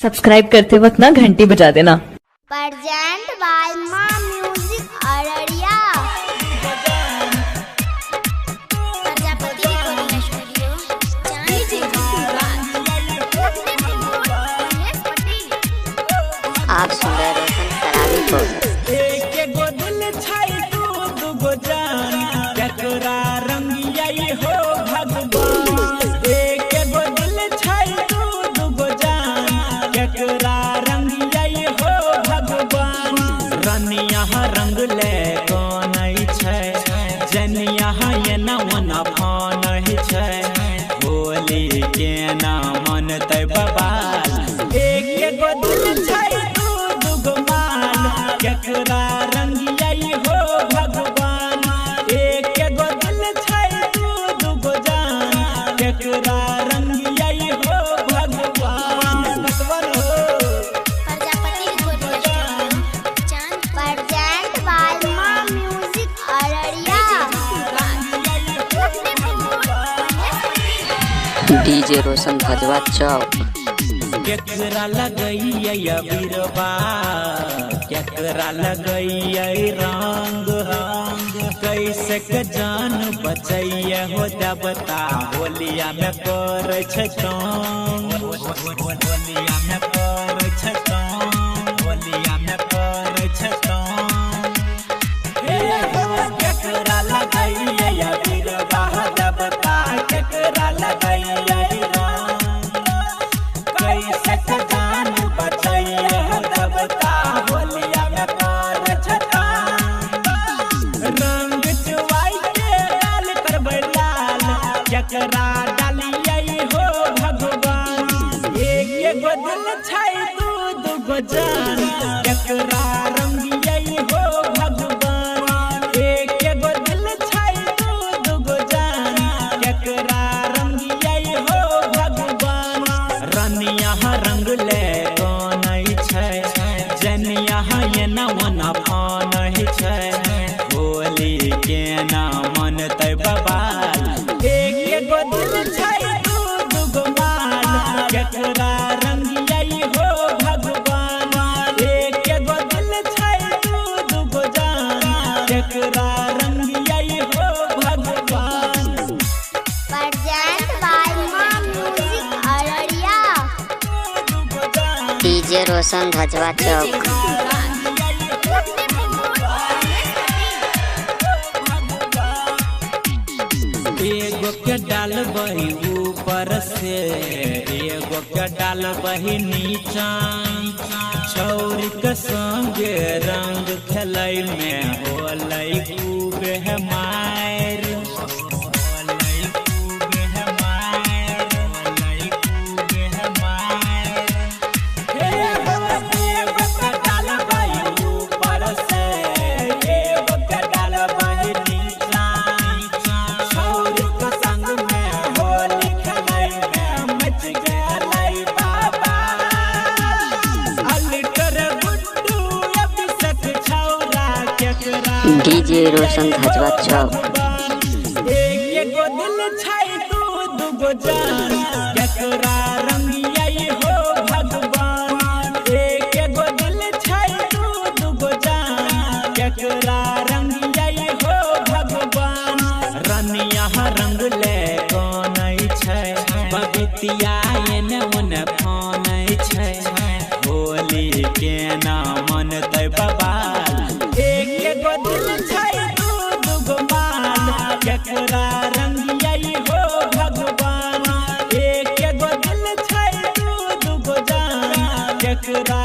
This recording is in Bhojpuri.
सब्सक्राइब करते वक्त ना घंटी बजा देना। Present by Maa music Araria. Prajapati recording studio आप सुन रहे रोशन सराबी को। एक गो दिल छाई तू दुगो जान केकरा रंगियाई हो भगवान। एक गो दिल छाई तू दुगो जान केकरा रंगियाई हो भगवान। रनिया रंग ले कोन छै जनिया ये न वना फान छै बोली के ना मन तै बबाल। एक गो दिल छाई केकरा रंगियाई हो भगवान। एक गो दिल छाई तू दुगो जान केकरा रंगियाई हो भगवान। Prajapati recording studio present by Maa music Araria. DJ Roshan Bhajwa Chowk. केकरा लगैया बीरबा केकरा लगैया रंग कैसे के जान बचैया हो देवता होलिया में कर होलिया में कर होलिया में कर केकरा लगैया बीरबा देवता केकरा लगैया जान बचैया देवता होलिया में कर रंग चुवाई के डाल करबै लाल केकरा डालियै हो भगवान। एक गो दिल छाई तू दुगो जान केकरा रंगियै हो भगवान। एक गो दिल छाई तू दुगो जान केकरा रंगियै हो भगवान। रनिया रंग ले कोन छै जनिया ये न वना फान छै बोली के ना मन तै बबाल। एक गो दिल छाई तू दुगो माल केकरा रंगियाई हो भगवान। एक गो दिल छाई तू दुगो जान केकरा रंगियाई हो भगवान। Present by Maa music Araria. DJ Roshan Bhajwa चौक। एगो के डाल बही ऊपर से एगो के डाल बही नीचा। छौरी के संगे रंग खेलै में होलै खूब है मार होलै खूब है मार होलै खूब है मार। एगो के डाल बही ऊपर से एगो के डाल बही नीचा। छौरी के संग में होली खेलै में मच गेलै बाबा। अलिटर गुड्डू अभिषेक छौरा केकरा डीजे रोशन भजवा चौक। एक गो दिल छाई तू दुगो जान केकरा रंगियाई हो भगवान। एक गो दिल छाई तू दुगो जान केकरा रंगियाई हो भगवान। रनिया रंग ले कोन छै बबितिया एने ओने फान छै होली के ना मन तै बबाल। एक गो दिल छाई तू दुगो माल केकरा रंगियाई हो भगवान। एक गो दिल छाई तू दुगो जान केकरा